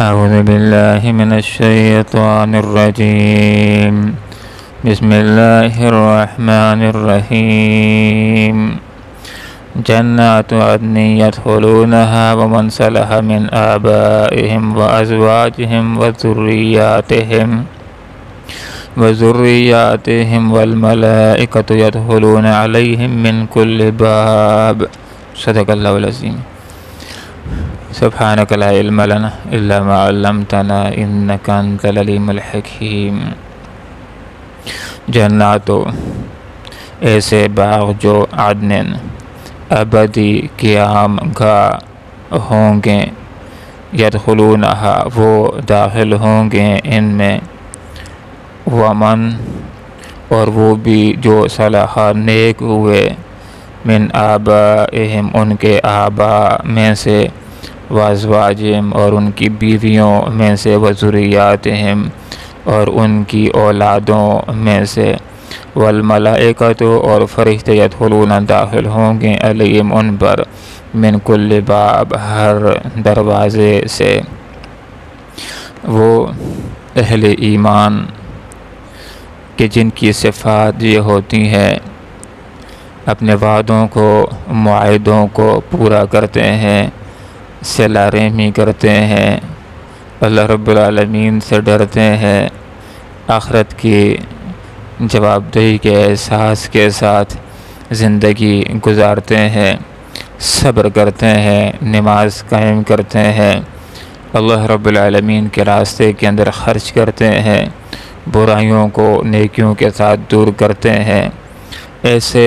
أعوذ بالله من الشيطان الرجيم. بسم الله الرحمن الرحيم. جنات عدن يدخلونها ومن صلح من آبائهم وأزواجهم وذرياتهم والملائكة يدخلون عليهم من كل باب. صدق الله العظيم. سبحانك لا علم لنا إلا ما علمتنا إنك أنت العليم الحكيم. جناتو ایسے باغ جو عدن ابدی قیام گاہ ہوں گے، یدخلونہا وہ داخل ہوں گے ان میں، ومن اور وہ بھی جو صلح نیک ہوئے، من آبائہم ان کے آبا میں سے، وازواجہم اور ان کی بیویوں میں سے، وذریاتہم اور ان کی اولادوں میں سے، والملائکۃ اور فرشتے یدخلون داخل ہوں گے، علیہم ان پر، من کل باب ہر دروازے سے۔ وہ اہل ایمان کہ جن کی صفات یہ ہوتی ہیں، اپنے وعدوں کو، معاہدوں کو پورا کرتے ہیں، صلہ رحمی کرتے ہیں، اللہ رب العالمین سے ڈرتے ہیں، آخرت کی جواب دہی کے احساس کے ساتھ زندگی گزارتے ہیں، صبر کرتے ہیں، نماز قائم کرتے ہیں، اللہ رب العالمین کے راستے کے اندر خرچ کرتے ہیں، برائیوں کو نیکیوں کے ساتھ دور کرتے ہیں، ایسے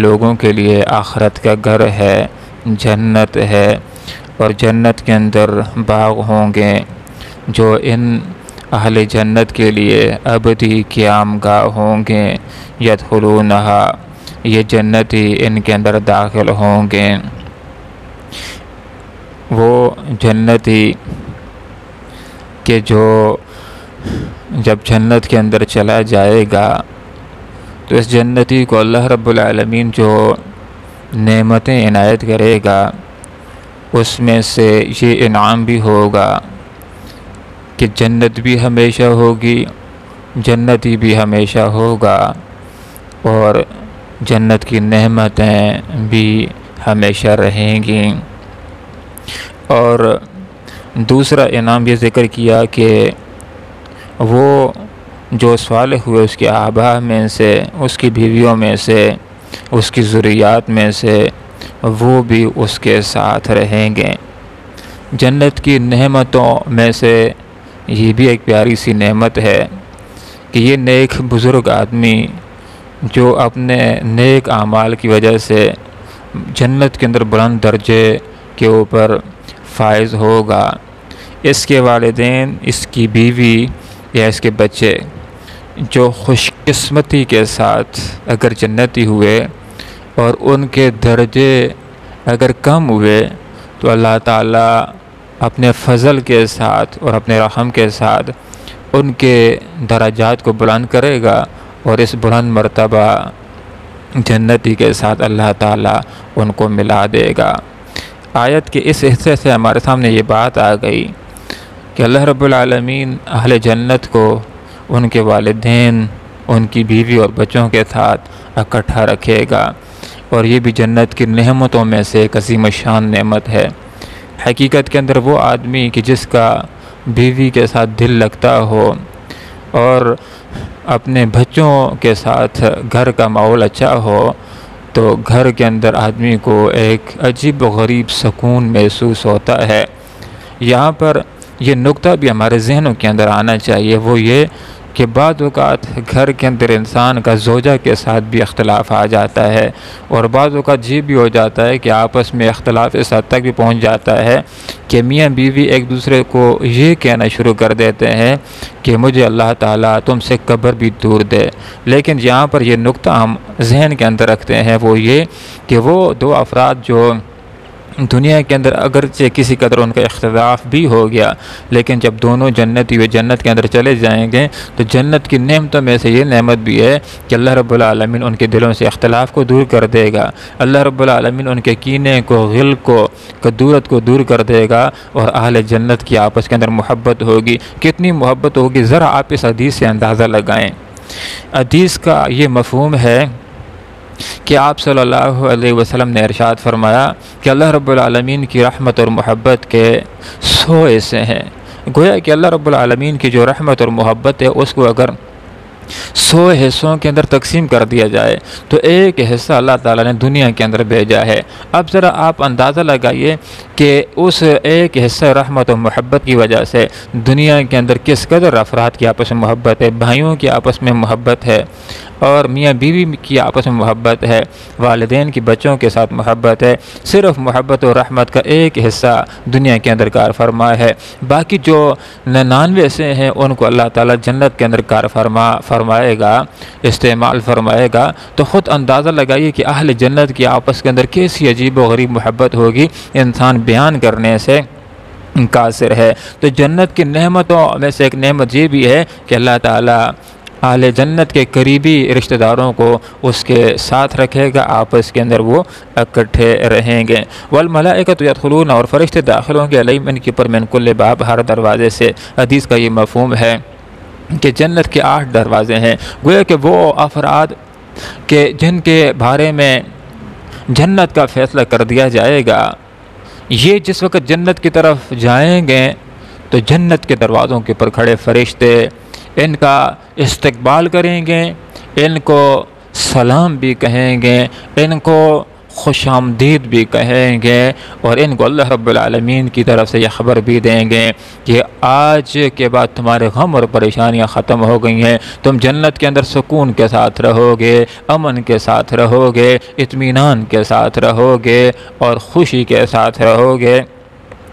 لوگوں کے لیے آخرت کا گھر ہے، جنت ہے، اور جنت کے اندر باغ ہوں گے جو ان اہل جنت کے لیے ابدی قیام گاہ ہوں گے، یدخلونہا یہ جنتی ان کے اندر داخل ہوں گے۔ وہ جنتی کہ جو جب جنت کے اندر چلا جائے گا تو اس جنتی کو اللہ رب العالمین جو نعمتیں عنایت کرے گا، اس میں سے یہ انعام بھی ہوگا کہ جنت بھی ہمیشہ ہوگی، جنتی بھی ہمیشہ ہوگا، اور جنت کی نعمتیں بھی ہمیشہ رہیں گی۔ اور دوسرا انعام یہ ذکر کیا کہ وہ جو صالح ہوئے اس کے آبا میں سے، اس کی بیویوں میں سے، اس کی ذریات میں سے، وہ بھی اس کے ساتھ رہیں گے۔ جنت کی نعمتوں میں سے یہ بھی ایک پیاری سی نعمت ہے کہ یہ نیک بزرگ آدمی جو اپنے نیک اعمال کی وجہ سے جنت کے اندر بلند درجے کے اوپر فائز ہوگا، اس کے والدین، اس کی بیوی یا اس کے بچے جو خوش قسمتی کے ساتھ اگر جنتی ہوئے اور ان کے درجے اگر کم ہوئے تو اللہ تعالیٰ اپنے فضل کے ساتھ اور اپنے رحم کے ساتھ ان کے درجات کو بلند کرے گا، اور اس بلند مرتبہ جنتی کے ساتھ اللہ تعالیٰ ان کو ملا دے گا۔ آیت کے اس حصے سے ہمارے سامنے یہ بات آ گئی کہ اللہ رب العالمین اہل جنت کو ان کے والدین، ان کی بیوی اور بچوں کے ساتھ اکٹھا رکھے گا، اور یہ بھی جنت کی نعمتوں میں سے ایک عظیم الشان نعمت ہے۔ حقیقت کے اندر وہ آدمی کہ جس کا بیوی کے ساتھ دل لگتا ہو اور اپنے بچوں کے ساتھ گھر کا ماحول اچھا ہو، تو گھر کے اندر آدمی کو ایک عجیب و غریب سکون محسوس ہوتا ہے۔ یہاں پر یہ نقطہ بھی ہمارے ذہنوں کے اندر آنا چاہیے، وہ یہ کہ بعض اوقات گھر کے اندر انسان کا زوجہ کے ساتھ بھی اختلاف آ جاتا ہے، اور بعض اوقات یہ بھی ہو جاتا ہے کہ آپس میں اختلاف اس حد تک بھی پہنچ جاتا ہے کہ میاں بیوی ایک دوسرے کو یہ کہنا شروع کر دیتے ہیں کہ مجھے اللہ تعالیٰ تم سے قبر بھی دور دے۔ لیکن یہاں پر یہ نقطہ ہم ذہن کے اندر رکھتے ہیں، وہ یہ کہ وہ دو افراد جو دنیا کے اندر اگرچہ کسی قدر ان کا اختلاف بھی ہو گیا، لیکن جب دونوں جنتی ہوئے جنت کے اندر چلے جائیں گے تو جنت کی نعمتوں میں سے یہ نعمت بھی ہے کہ اللہ رب العالمین ان کے دلوں سے اختلاف کو دور کر دے گا، اللہ رب العالمین ان کے کینے کو، غل کو، کدورت کو دور کر دے گا، اور اہل جنت کی آپس کے اندر محبت ہوگی۔ کتنی محبت ہوگی ذرا آپ اس حدیث سے اندازہ لگائیں۔ حدیث کا یہ مفہوم ہے کہ آپ صلی اللہ علیہ وسلم نے ارشاد فرمایا کہ اللہ رب العالمین کی رحمت اور محبت کے 100 حصے ہیں۔ گویا کہ اللہ رب العالمین کی جو رحمت اور محبت ہے اس کو اگر 100 حصوں کے اندر تقسیم کر دیا جائے تو ایک حصہ اللہ تعالیٰ نے دنیا کے اندر بھیجا ہے۔ اب ذرا آپ اندازہ لگائیے کہ اس ایک حصہ رحمت و محبت کی وجہ سے دنیا کے اندر کس قدر افراد کی آپس میں محبت ہے، بھائیوں کی آپس میں محبت ہے، اور میاں بیوی کی آپس میں محبت ہے، والدین کی بچوں کے ساتھ محبت ہے۔ صرف محبت و رحمت کا ایک حصہ دنیا کے اندر کار فرما ہے، باقی جو 99 سے ہیں ان کو اللہ تعالیٰ جنت کے اندر کار فرمائے گا، استعمال فرمائے گا۔ تو خود اندازہ لگائیے کہ اہل جنت کی آپس کے اندر کیسی عجیب و غریب محبت ہوگی، انسان بیان کرنے سے قاصر ہے۔ تو جنت کی نعمتوں میں سے ایک نعمت یہ بھی ہے کہ اللہ تعالیٰ اہل جنت کے قریبی رشتہ داروں کو اس کے ساتھ رکھے گا، آپس کے اندر وہ اکٹھے رہیں گے۔ والملائکۃ یدخلون، اور فرشتے داخل ہوں گے، علیہم ان کے اوپر من کل باب، ہر دروازے سے۔ حدیث کا یہ مفہوم ہے کہ جنت کے 8 دروازے ہیں۔ گویا کہ وہ افراد کہ جن کے بارے میں جنت کا فیصلہ کر دیا جائے گا، یہ جس وقت جنت کی طرف جائیں گے تو جنت کے دروازوں کے اوپر کھڑے فرشتے ان کا استقبال کریں گے، ان کو سلام بھی کہیں گے، ان کو خوش آمدید بھی کہیں گے، اور ان کو اللہ رب العالمین کی طرف سے یہ خبر بھی دیں گے کہ آج کے بعد تمہارے غم اور پریشانیاں ختم ہو گئی ہیں، تم جنت کے اندر سکون کے ساتھ رہو گے، امن کے ساتھ رہو گے، اطمینان کے ساتھ رہو گے، اور خوشی کے ساتھ رہو گے۔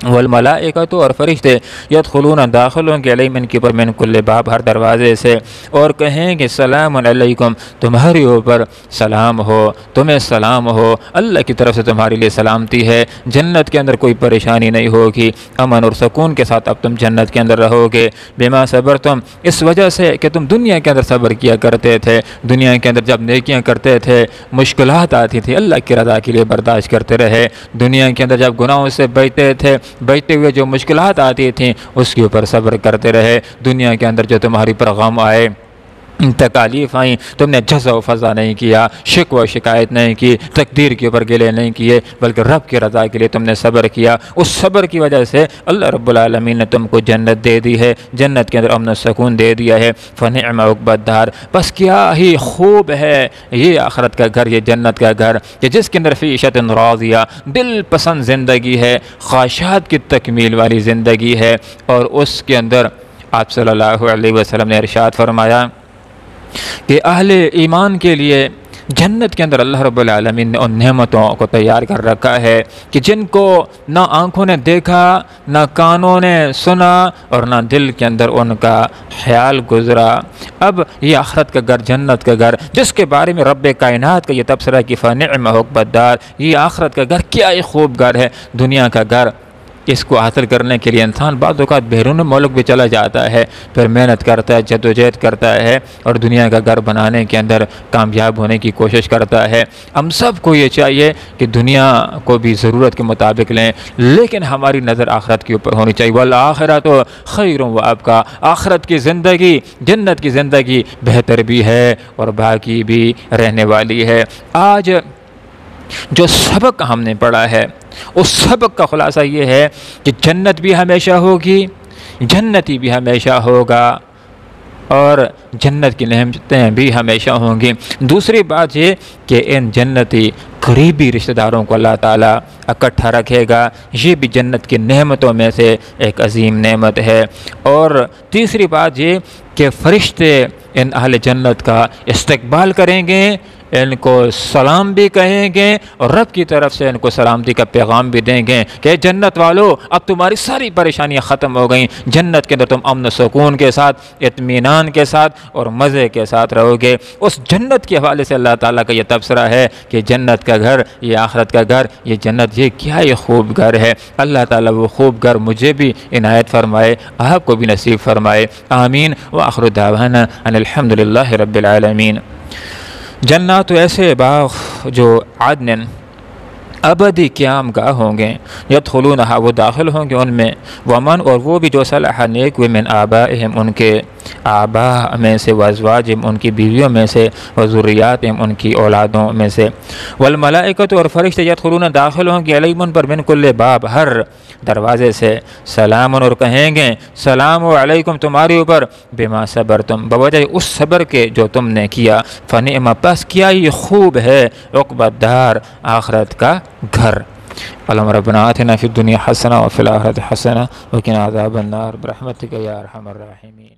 والملائکۃ، اور فرشتے یدخلون، داخل ہوں گے، علیہم ان کے اوپر من کل باب، ہر دروازے سے، اور کہیں گے سلام علیکم، تمہارے اوپر سلام ہو، تمہیں سلام ہو، اللہ کی طرف سے تمہارے لیے سلامتی ہے، جنت کے اندر کوئی پریشانی نہیں ہوگی، امن اور سکون کے ساتھ اب تم جنت کے اندر رہو گے۔ بما صبرتم، اس وجہ سے کہ تم دنیا کے اندر صبر کیا کرتے تھے، دنیا کے اندر جب نیکیاں کرتے تھے، مشکلات آتی تھی، اللہ کی رضا کے لیے برداشت کرتے رہے، دنیا کے اندر جب گناہوں سے بچتے ہوئے جو مشکلات آتی تھیں اس کے اوپر صبر کرتے رہے، دنیا کے اندر جو تمہاری پر غم آئے، تکالیف آئیں، تم نے جزع و فضا نہیں کیا، شکوہ و شکایت نہیں کی، تقدیر کے اوپر گلے نہیں کیے، بلکہ رب کی رضا کے لیے تم نے صبر کیا۔ اس صبر کی وجہ سے اللہ رب العالمین نے تم کو جنت دے دی ہے، جنت کے اندر امن و سکون دے دیا ہے۔ فنعم عقبی الدار، بس کیا ہی خوب ہے یہ آخرت کا گھر، یہ جنت کا گھر کہ جس کے اندر فیشۃ راضیہ، دل پسند زندگی ہے، خواہشات کی تکمیل والی زندگی ہے، اور اس کے اندر آپ صلی اللہ علیہ وسلم نے ارشاد فرمایا کہ اہل ایمان کے لیے جنت کے اندر اللہ رب العالمین نے ان نعمتوں کو تیار کر رکھا ہے کہ جن کو نہ آنکھوں نے دیکھا، نہ کانوں نے سنا، اور نہ دل کے اندر ان کا خیال گزرا۔ اب یہ آخرت کا گھر، جنت کا گھر، جس کے بارے میں رب کائنات کا یہ تبصرہ کہ فنعم عقبی الدار، یہ آخرت کا گھر کیا ہی خوب گھر ہے۔ دنیا کا گھر، اس کو حاصل کرنے کے لیے انسان بعض اوقات بیرون ملک بھی چلا جاتا ہے، پھر محنت کرتا ہے، جدوجہد کرتا ہے، اور دنیا کا گھر بنانے کے اندر کامیاب ہونے کی کوشش کرتا ہے۔ ہم سب کو یہ چاہیے کہ دنیا کو بھی ضرورت کے مطابق لیں، لیکن ہماری نظر آخرت کے اوپر ہونی چاہیے۔ والآخرۃ خیر وابقیٰ، آخرت کی زندگی، جنت کی زندگی بہتر بھی ہے اور باقی بھی رہنے والی ہے۔ آج جو سبق ہم نے پڑھا ہے اس سبق کا خلاصہ یہ ہے کہ جنت بھی ہمیشہ ہوگی، جنتی بھی ہمیشہ ہوگا، اور جنت کی نعمتیں بھی ہمیشہ ہوں گی۔ دوسری بات یہ کہ ان جنتی قریبی رشتہ داروں کو اللہ تعالیٰ اکٹھا رکھے گا، یہ بھی جنت کی نعمتوں میں سے ایک عظیم نعمت ہے۔ اور تیسری بات یہ کہ فرشتے ان اہل جنت کا استقبال کریں گے، ان کو سلام بھی کہیں گے اور رب کی طرف سے ان کو سلامتی کا پیغام بھی دیں گے کہ جنت والو اب تمہاری ساری پریشانیاں ختم ہو گئیں، جنت کے اندر تم امن و سکون کے ساتھ، اطمینان کے ساتھ اور مزے کے ساتھ رہو گے۔ اس جنت کے حوالے سے اللہ تعالیٰ کا یہ تبصرہ ہے کہ جنت کا گھر، یہ آخرت کا گھر، یہ جنت، یہ کیا یہ خوب گھر ہے۔ اللہ تعالیٰ وہ خوب گھر مجھے بھی عنایت فرمائے، آپ کو بھی نصیب فرمائے، آمین۔ وآخر دعوانا ان الحمد للہ رب العالمین۔ جنات ایسے باغ جو عدن ابدی قیام گاہ ہوں گے، یدخلونہا وہ داخل ہوں گے ان میں، ومن اور وہ بھی جو صلح نیک ہوئے من آبائہم ان کے آباء میں سے، وازواجہم ان کی بیویوں میں سے، وذریاتہم ان کی اولادوں میں سے، والملائکۃ اور فرشتے یدخلون داخل ہوں گے علیہم ان پر من کل باب ہر دروازے سے، سلام اور کہیں گے سلام علیکم تمہارے اوپر، بما صبرتم بوجہ اس صبر کے جو تم نے کیا، فنعم پس کیا یہ خوب ہے، عقبی الدار آخرت کا گھر۔ اللہم ربنا آتنا فی الدنیا حسنہ وفی الآخرۃ حسنہ وقنا عذاب النار برحمتک یا ارحم الراحمین۔